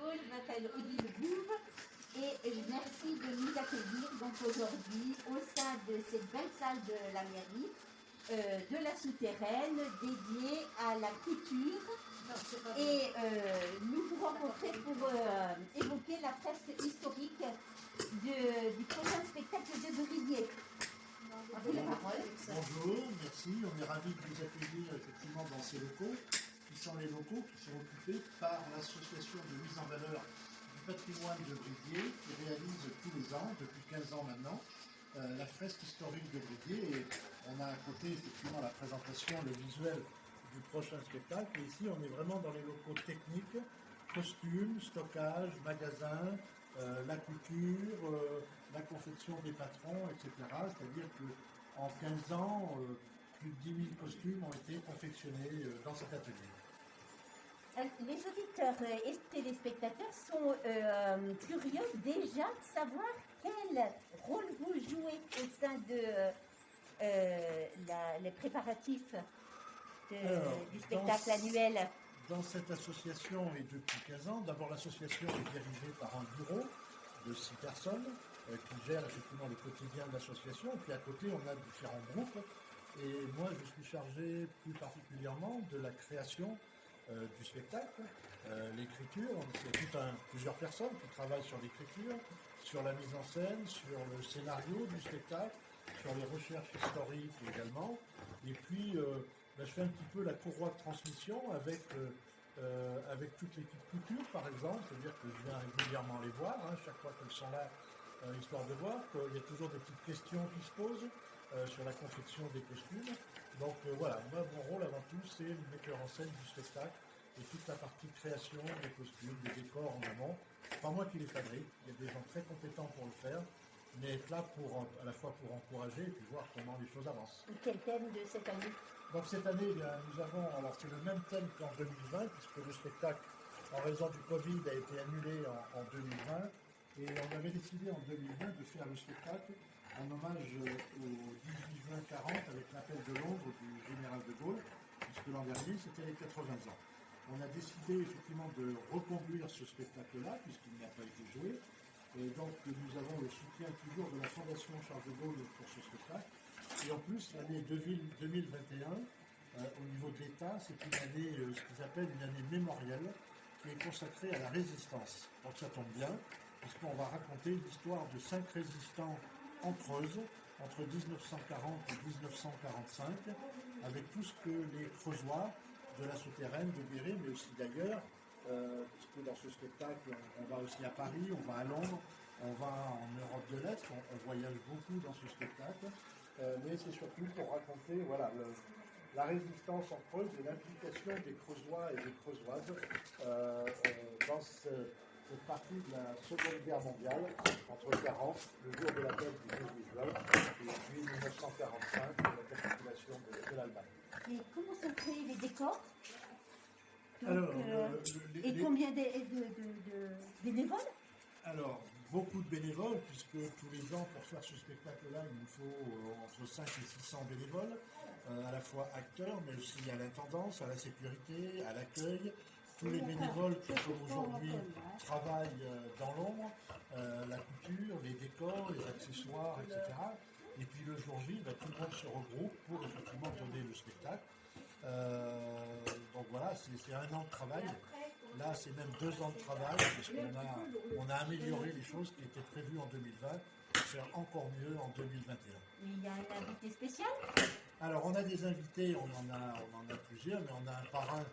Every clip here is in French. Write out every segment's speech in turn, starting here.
Bonjour, je m'appelle Odile Bouve et merci de nous accueillir donc aujourd'hui au sein de cette belle salle de la mairie de la souterraine dédiée à la couture. Et nous vous rencontrer pour évoquer la fresque historique du prochain spectacle de Bridier. Bonjour, merci. On est ravis de vous accueillir effectivement dans ces locaux, qui sont les locaux qui sont occupés par l'association de mise en valeur du patrimoine de Bridier, qui réalise tous les ans, depuis 15 ans maintenant, la fresque historique de Bridier. Et on a à côté effectivement la présentation, le visuel du prochain spectacle. Et ici, on est vraiment dans les locaux techniques, costumes, stockage, magasins, la couture, la confection des patrons, etc. C'est-à-dire qu'en 15 ans, plus de 10 000 costumes ont été confectionnés dans cet atelier. Les auditeurs et les téléspectateurs sont curieux déjà de savoir quel rôle vous jouez au sein de les préparatifs du spectacle annuel. Dans cette association, et depuis 15 ans, d'abord l'association est dirigée par un bureau de 6 personnes qui gèrent effectivement le quotidien de l'association. Puis à côté, on a différents groupes. Et moi, je suis chargé plus particulièrement de la création du spectacle, l'écriture. Il y a plusieurs personnes qui travaillent sur l'écriture, sur la mise en scène, sur le scénario du spectacle, sur les recherches historiques également. Et puis, je fais un petit peu la courroie de transmission avec toute l'équipe couture, par exemple. C'est-à-dire que je viens régulièrement les voir, chaque fois qu'elles sont là, histoire de voir qu'il y a toujours des petites questions qui se posent sur la confection des costumes. Donc voilà, moi, mon rôle avant tout, c'est le metteur en scène du spectacle et toute la partie création des costumes, des décors en amont. C'est pas moi qui les fabrique, il y a des gens très compétents pour le faire, mais être là à la fois pour encourager et puis voir comment les choses avancent. Et quel thème de cette année? Donc cette année, nous avons, alors c'est le même thème qu'en 2020, puisque le spectacle, en raison du Covid, a été annulé en 2020, et on avait décidé en 2020 de faire le spectacle en hommage au 18 juin 40 avec l'appel de Londres du général de Gaulle, puisque l'an dernier c'était les 80 ans. On a décidé effectivement de reconduire ce spectacle-là, puisqu'il n'a pas été joué, et donc nous avons le soutien toujours de la Fondation Charles de Gaulle pour ce spectacle. Et en plus, l'année 2021, au niveau de l'État, c'est une année, ce qu'ils appellent une année mémorielle, qui est consacrée à la résistance. Donc ça tombe bien, puisqu'on va raconter l'histoire de 5 résistants en Creuse, entre 1940 et 1945, avec tout ce que les Creusois de la souterraine, de Guéret, mais aussi d'ailleurs, puisque dans ce spectacle, on va aussi à Paris, on va à Londres, on va en Europe de l'Est, on voyage beaucoup dans ce spectacle, mais c'est surtout pour raconter la résistance en Creuse et l'implication des Creusois et des Creusoises dans cette partie de la Seconde Guerre mondiale, entre 40, le jour de la date du 18 juin, et puis 1945, la capitulation de l'Allemagne. Et comment sont créés les décors? Donc, alors, combien de bénévoles? Alors, beaucoup de bénévoles, puisque tous les ans, pour faire ce spectacle-là, il nous faut entre 5 et 600 bénévoles, à la fois acteurs, mais aussi à l'intendance, à la sécurité, à l'accueil. Tous les bénévoles qui, comme aujourd'hui, travaillent dans l'ombre, la couture, les décors, les accessoires, etc. Et puis le jour J, tout le monde se regroupe pour effectivement donner le spectacle. Donc voilà, c'est 1 an de travail. Là, c'est même 2 ans de travail, parce qu'on a amélioré les choses qui étaient prévues en 2020 pour faire encore mieux en 2021. Il y a un invité spécial? Alors, on a des invités, on en a plusieurs, mais on a un parrain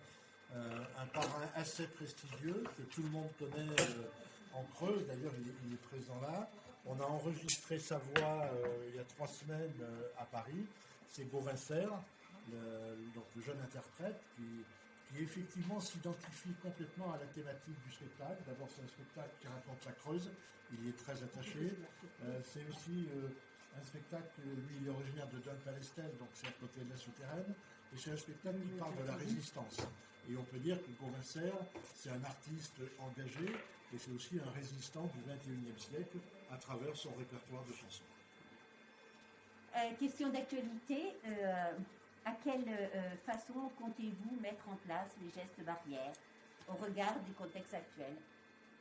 assez prestigieux que tout le monde connaît en Creuse. D'ailleurs, il est présent là. On a enregistré sa voix il y a 3 semaines à Paris. C'est Gauvin Serre, donc le jeune interprète qui effectivement s'identifie complètement à la thématique du spectacle. D'abord, c'est un spectacle qui raconte la Creuse, il y est très attaché. C'est aussi un spectacle, lui il est originaire de Dun-Palestel, donc c'est à côté de la souterraine, et c'est un spectacle qui parle de la résistance. Et on peut dire que Gauvin Serre, c'est un artiste engagé, et c'est aussi un résistant du XXIe siècle à travers son répertoire de chansons. Question d'actualité. À quelle façon comptez-vous mettre en place les gestes barrières au regard du contexte actuel?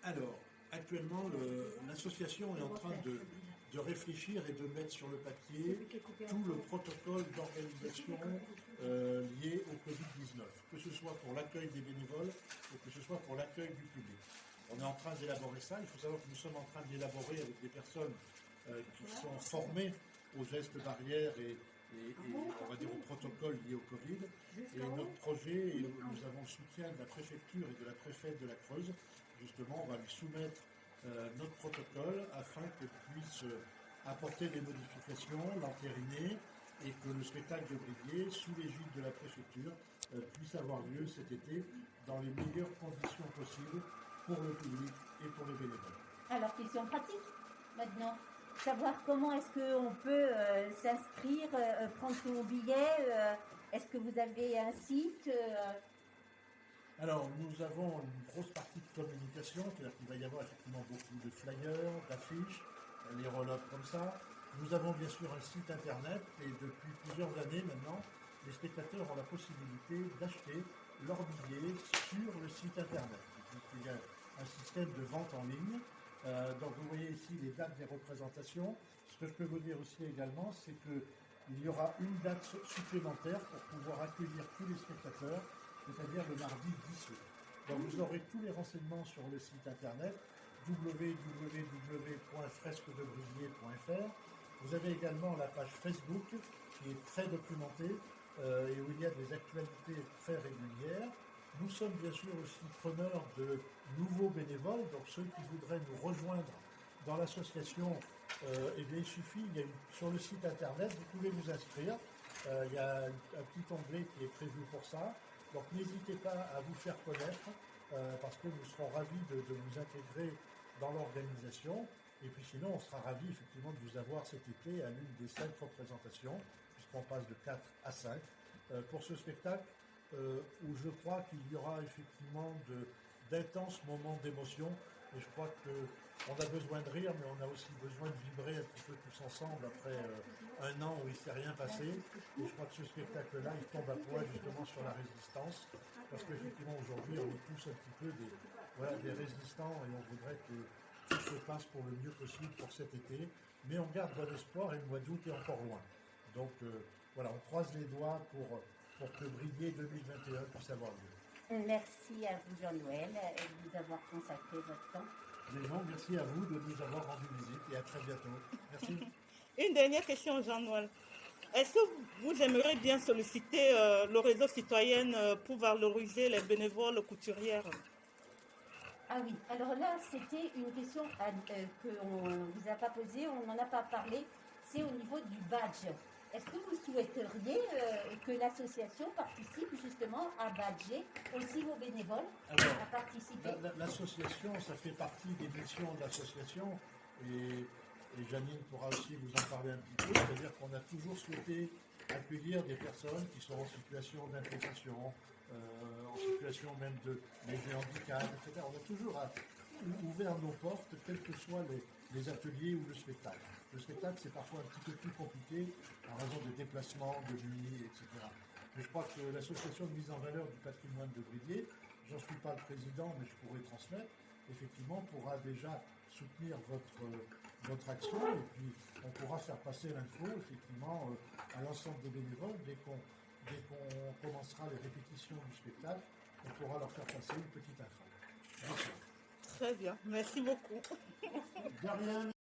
Alors, actuellement, l'association est en train de réfléchir et de mettre sur le papier tout le protocole d'organisation lié au Covid-19, que ce soit pour l'accueil des bénévoles ou que ce soit pour l'accueil du public. On est en train d'élaborer ça. Il faut savoir que nous sommes en train d'élaborer avec des personnes qui sont formées aux gestes barrières et on va dire au protocole lié au Covid. Et notre projet, et nous avons le soutien de la préfecture et de la préfète de la Creuse. Justement, on va lui soumettre notre protocole afin qu'elle puisse apporter des modifications, l'entériner et que le spectacle de Bridier, sous l'égide de la préfecture, puisse avoir lieu cet été dans les meilleures conditions possibles pour le public et pour les bénévoles. Alors, question pratique maintenant. Savoir comment est-ce qu'on peut s'inscrire, prendre son billet. Est-ce que vous avez un site Alors, nous avons une grosse partie de communication, c'est-à-dire qu'il va y avoir effectivement beaucoup de flyers, d'affiches, les roll-up comme ça. Nous avons bien sûr un site internet et depuis plusieurs années maintenant, les spectateurs ont la possibilité d'acheter leurs billets sur le site internet. Il y a un système de vente en ligne. Donc vous voyez ici les dates des représentations. Ce que je peux vous dire aussi également, c'est qu'il y aura une date supplémentaire pour pouvoir accueillir tous les spectateurs, c'est-à-dire le mardi 10 août. Donc vous aurez tous les renseignements sur le site internet www.fresquedebridier.fr. Vous avez également la page Facebook qui est très documentée et où il y a des actualités très régulières. Nous sommes bien sûr aussi preneurs de nouveaux bénévoles, donc ceux qui voudraient nous rejoindre dans l'association, eh bien il suffit, sur le site internet, vous pouvez vous inscrire. Il y a un petit onglet qui est prévu pour ça. Donc n'hésitez pas à vous faire connaître parce que nous serons ravis de vous intégrer dans l'organisation. Et puis sinon, on sera ravis effectivement de vous avoir cet été à l'une des 5 représentations, puisqu'on passe de 4 à 5, pour ce spectacle où je crois qu'il y aura effectivement d'intenses moments d'émotion. Et je crois qu'on a besoin de rire, mais on a aussi besoin de vibrer un petit peu tous ensemble après un an où il ne s'est rien passé. Et je crois que ce spectacle-là, il tombe à point justement sur la résistance. Parce qu'effectivement, aujourd'hui, on est tous un petit peu des résistants et on voudrait que tout se passe pour le mieux possible pour cet été. Mais on garde bon espoir et le mois d'août est encore loin. Donc voilà, on croise les doigts pour que Bridier 2021 puisse avoir lieu. Merci à vous, Jean-Noël, de nous avoir consacré votre temps. Vraiment, merci à vous de nous avoir rendu visite et à très bientôt. Merci. Une dernière question, Jean-Noël. Est-ce que vous aimeriez bien solliciter le réseau citoyen pour valoriser les bénévoles couturières? Ah oui, alors là, c'était une question qu'on ne vous a pas posée, on n'en a pas parlé, c'est au niveau du badge. Est-ce que vous souhaiteriez que l'association participe justement à badger aussi vos bénévoles à participer? L'association, ça fait partie des missions de l'association et Janine pourra aussi vous en parler un petit peu, c'est-à-dire qu'on a toujours souhaité accueillir des personnes qui sont en situation d'intégration, en situation même de handicap, etc. On a toujours ouvert nos portes, quels que soient les ateliers ou le spectacle. Le spectacle, c'est parfois un petit peu plus compliqué en raison de déplacements, de nuit, etc. Mais je crois que l'association de mise en valeur du patrimoine de Bridier, j'en suis pas le président, mais je pourrais transmettre, effectivement, pourra déjà soutenir votre action et puis on pourra faire passer l'info, effectivement, à l'ensemble des bénévoles. Dès qu'on commencera les répétitions du spectacle, on pourra leur faire passer une petite info. Merci. Très bien, merci beaucoup. De rien.